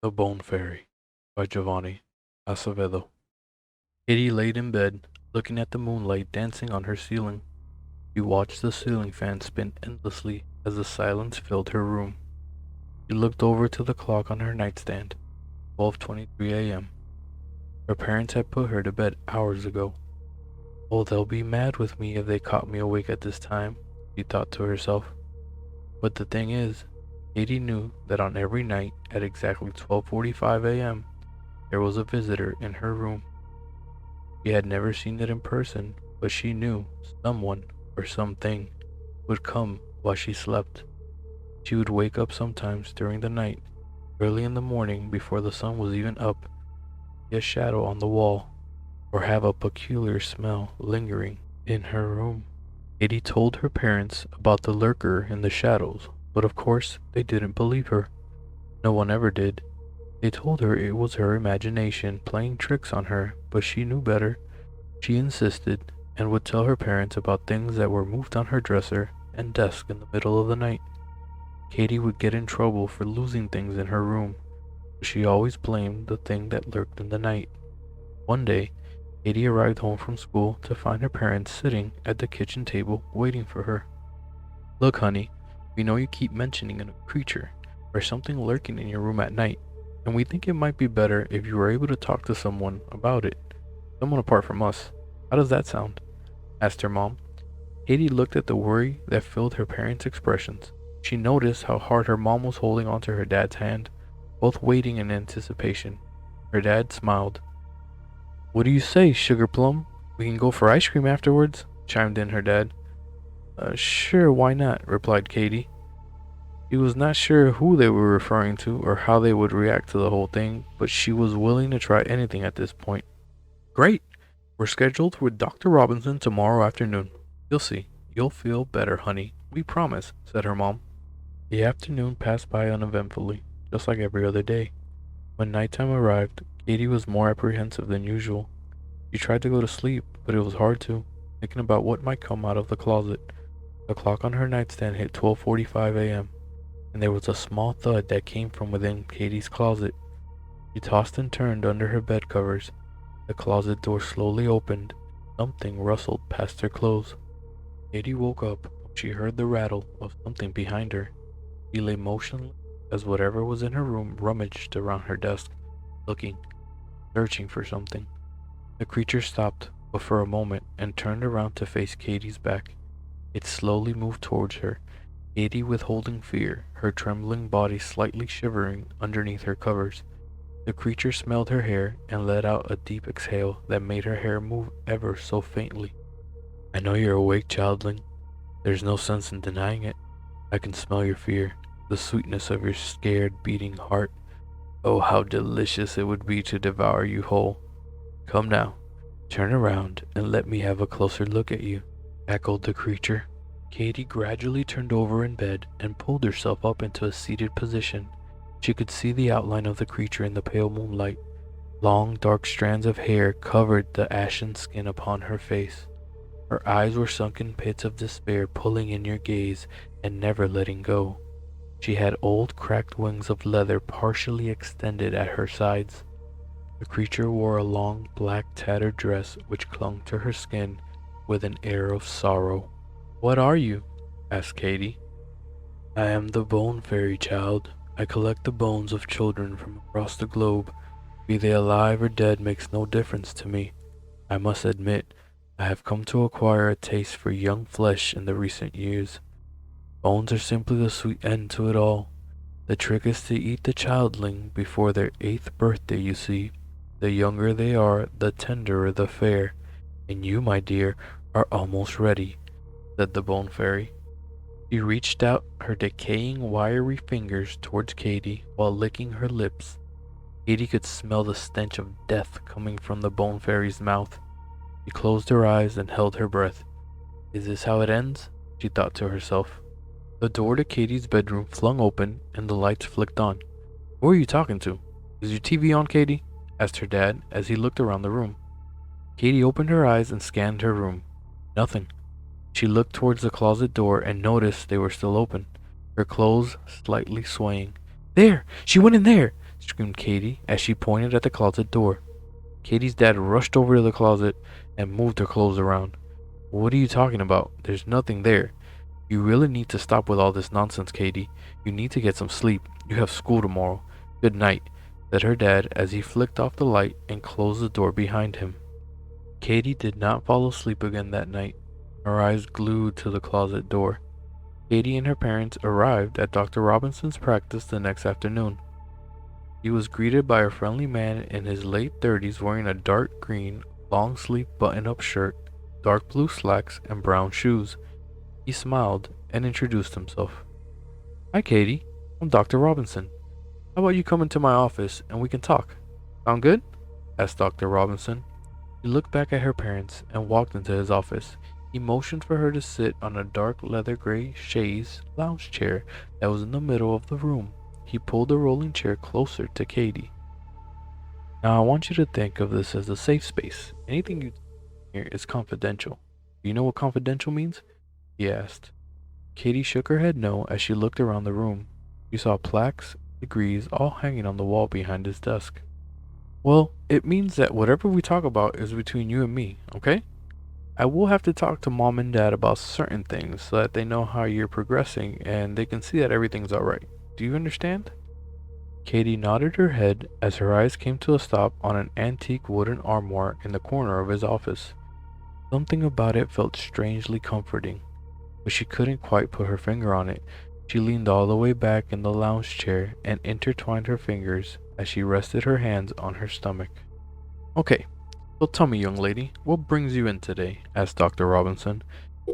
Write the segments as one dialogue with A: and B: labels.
A: The Bone Fairy by Giovanni, Acevedo. Kitty laid in bed, looking at the moonlight dancing on her ceiling. She watched the ceiling fan spin endlessly as the silence filled her room. She looked over to the clock on her nightstand, 12:23 a.m. Her parents had put her to bed hours ago. Oh, they'll be mad with me if they caught me awake at this time, she thought to herself. But the thing is, Katie knew that on every night at exactly 12:45 a.m., there was a visitor in her room. She had never seen it in person, but she knew someone or something would come while she slept. She would wake up sometimes during the night, early in the morning before the sun was even up, see a shadow on the wall, or have a peculiar smell lingering in her room. Katie told her parents about the lurker in the shadows, but of course they didn't believe her. No one ever did. They told her it was her imagination playing tricks on her, but she knew better. She insisted and would tell her parents about things that were moved on her dresser and desk in the middle of the night. Katie would get in trouble for losing things in her room, but she always blamed the thing that lurked in the night. One day, Katie arrived home from school to find her parents sitting at the kitchen table waiting for her. "Look, honey, we know you keep mentioning a creature or something lurking in your room at night, and we think it might be better if you were able to talk to someone about it. Someone apart from us. How does that sound?" asked her mom. Katie looked at the worry that filled her parents' expressions. She noticed how hard her mom was holding onto her dad's hand, both waiting in anticipation. Her dad smiled. "What do you say, Sugar Plum? We can go for ice cream afterwards," chimed in her dad. Sure, why not?" replied Katie. She was not sure who they were referring to or how they would react to the whole thing, but she was willing to try anything at this point. "Great! We're scheduled with Dr. Robinson tomorrow afternoon. You'll see. You'll feel better, honey. We promise," said her mom. The afternoon passed by uneventfully, just like every other day. When nighttime arrived, Katie was more apprehensive than usual. She tried to go to sleep, but it was hard to, thinking about what might come out of the closet. The clock on her nightstand hit 12:45 a.m., and there was a small thud that came from within Katie's closet. She tossed and turned under her bed covers. The closet door slowly opened. Something rustled past her clothes. Katie woke up when she heard the rattle of something behind her. She lay motionless as whatever was in her room rummaged around her desk, looking, searching for something. The creature stopped, but for a moment, and turned around to face Katie's back. It slowly moved towards her, Katie withholding fear, her trembling body slightly shivering underneath her covers. The creature smelled her hair and let out a deep exhale that made her hair move ever so faintly. "I know you're awake, childling. There's no sense in denying it. I can smell your fear, the sweetness of your scared, beating heart. Oh, how delicious it would be to devour you whole. Come now, turn around and let me have a closer look at you," echoed the creature. Katie gradually turned over in bed and pulled herself up into a seated position. She could see the outline of the creature in the pale moonlight. Long, dark strands of hair covered the ashen skin upon her face. Her eyes were sunken pits of despair, pulling in your gaze and never letting go. She had old, cracked wings of leather partially extended at her sides. The creature wore a long, black, tattered dress which clung to her skin with an air of sorrow. "What are you?" asked Katie. "I am the Bone Fairy, child. I collect the bones of children from across the globe. Be they alive or dead makes no difference to me. I must admit, I have come to acquire a taste for young flesh in the recent years. Bones are simply the sweet end to it all. The trick is to eat the childling before their 8th birthday, you see. The younger they are, the tenderer the fare. And you, my dear, are almost ready," said the Bone Fairy. She reached out her decaying, wiry fingers towards Katie while licking her lips. Katie could smell the stench of death coming from the Bone Fairy's mouth. She closed her eyes and held her breath. "Is this how it ends?" she thought to herself. The door to Katie's bedroom flung open and the lights flicked on. "Who are you talking to? Is your TV on, Katie?" asked her dad as he looked around the room. Katie opened her eyes and scanned her room. Nothing. She looked towards the closet door and noticed they were still open, her clothes slightly swaying. "There! She went in there!" screamed Katie as she pointed at the closet door. Katie's dad rushed over to the closet and moved her clothes around. What are you talking about? There's nothing there. You really need to stop with all this nonsense, Katie. You need to get some sleep. You have school tomorrow. Good night, said her dad as he flicked off the light and closed the door behind him. Katie did not fall asleep again that night, her eyes glued to the closet door. Katie and her parents arrived at Dr. Robinson's practice the next afternoon. He was greeted by a friendly man in his late 30s wearing a dark green, long-sleeve button-up shirt, dark blue slacks, and brown shoes. He smiled and introduced himself. Hi, Katie. I'm Dr. Robinson. How about you come into my office and we can talk? Sound good? Asked Dr. Robinson. He looked back at her parents and walked into his office. He motioned for her to sit on a dark leather gray chaise lounge chair that was in the middle of the room. He pulled the rolling chair closer to Katie. Now I want you to think of this as a safe space. Anything you here is confidential. Do you know what confidential means? He asked. Katie shook her head no as she looked around the room. She saw plaques, degrees all hanging on the wall behind his desk. Well, it means that whatever we talk about is between you and me, okay? I will have to talk to mom and dad about certain things so that they know how you're progressing and they can see that everything's alright. Do you understand? Katie nodded her head as her eyes came to a stop on an antique wooden armoire in the corner of his office. Something about it felt strangely comforting, but she couldn't quite put her finger on it. She leaned all the way back in the lounge chair and intertwined her fingers as she rested her hands on her stomach. Okay, so tell me, young lady, what brings you in today? Asked Dr. Robinson.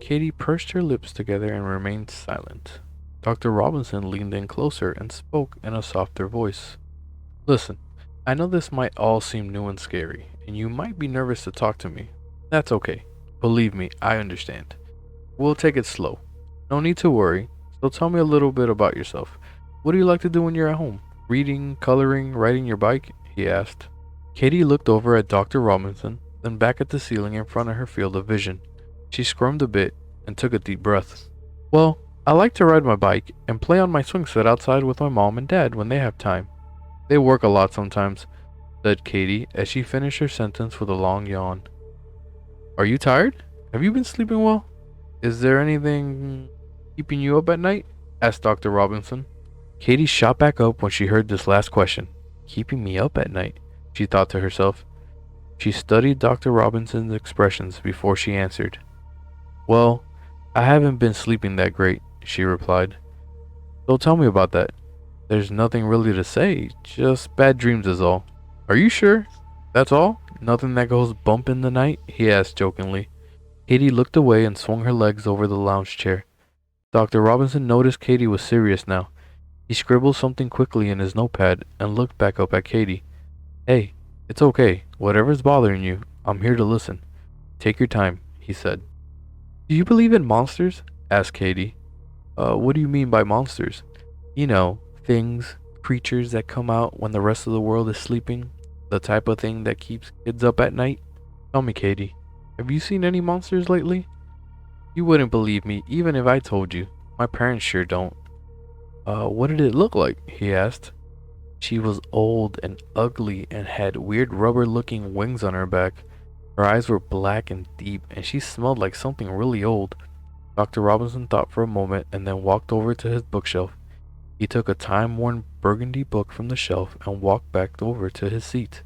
A: Katie pursed her lips together and remained silent. Dr. Robinson leaned in closer and spoke in a softer voice. Listen, I know this might all seem new and scary, and you might be nervous to talk to me. That's okay. Believe me, I understand. We'll take it slow. No need to worry. So tell me a little bit about yourself. What do you like to do when you're at home? Reading, coloring, riding your bike? He asked. Katie looked over at Dr. Robinson, then back at the ceiling in front of her field of vision. She squirmed a bit and took a deep breath. Well, I like to ride my bike and play on my swing set outside with my mom and dad when they have time. They work a lot sometimes, said Katie as she finished her sentence with a long yawn. Are you tired? Have you been sleeping well? Is there anything keeping you up at night? Asked Dr. Robinson. Katie shot back up when she heard this last question. Keeping me up at night, she thought to herself. She studied Dr. Robinson's expressions before she answered. Well, I haven't been sleeping that great, she replied. So tell me about that. There's nothing really to say, just bad dreams is all. Are you sure? That's all? Nothing that goes bump in the night? He asked jokingly. Katie looked away and swung her legs over the lounge chair. Dr. Robinson noticed Katie was serious now. He scribbled something quickly in his notepad and looked back up at Katie. Hey, it's okay. Whatever's bothering you, I'm here to listen. Take your time, he said. Do you believe in monsters? Asked Katie. What do you mean by monsters? You know, things, creatures that come out when the rest of the world is sleeping. The type of thing that keeps kids up at night. Tell me, Katie, have you seen any monsters lately? You wouldn't believe me even if I told you. My parents sure don't. What did it look like? He asked. She was old and ugly and had weird rubber-looking wings on her back. Her eyes were black and deep, and she smelled like something really old. Dr. Robinson thought for a moment and then walked over to his bookshelf. He took a time-worn burgundy book from the shelf and walked back over to his seat.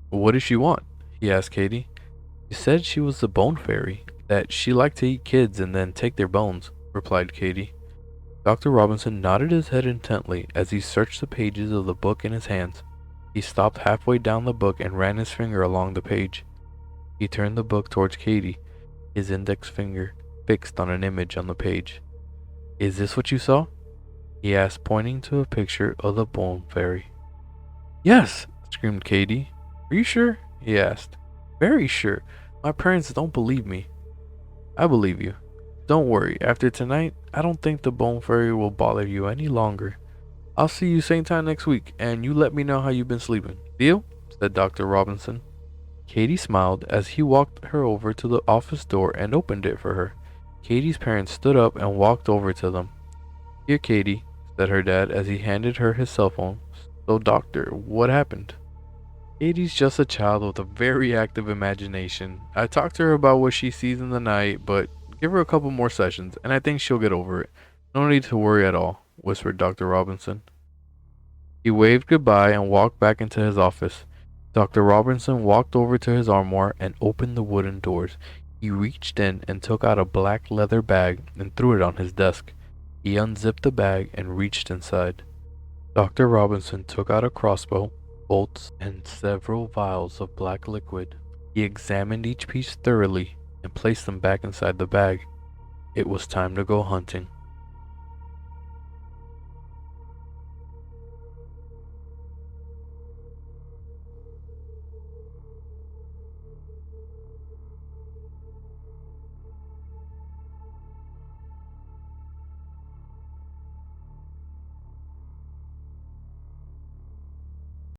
A: What did she want? He asked Katie. She said she was the bone fairy, that she liked to eat kids and then take their bones, replied Katie. Dr. Robinson nodded his head intently as he searched the pages of the book in his hands. He stopped halfway down the book and ran his finger along the page. He turned the book towards Katie, his index finger fixed on an image on the page. Is this what you saw? He asked, pointing to a picture of the bone fairy. Yes, screamed Katie. Are you sure? He asked. Very sure. My parents don't believe me. I believe you. Don't worry, after tonight, I don't think the bone fairy will bother you any longer. I'll see you same time next week, and you let me know how you've been sleeping. Deal? Said Dr. Robinson. Katie smiled as he walked her over to the office door and opened it for her. Katie's parents stood up and walked over to them. Here, Katie, said her dad as he handed her his cell phone. So, doctor, what happened? Katie's just a child with a very active imagination. I talked to her about what she sees in the night, but give her a couple more sessions, and I think she'll get over it. No need to worry at all, whispered Dr. Robinson. He waved goodbye and walked back into his office. Dr. Robinson walked over to his armoire and opened the wooden doors. He reached in and took out a black leather bag and threw it on his desk. He unzipped the bag and reached inside. Dr. Robinson took out a crossbow, bolts, and several vials of black liquid. He examined each piece thoroughly and placed them back inside the bag. It was time to go hunting.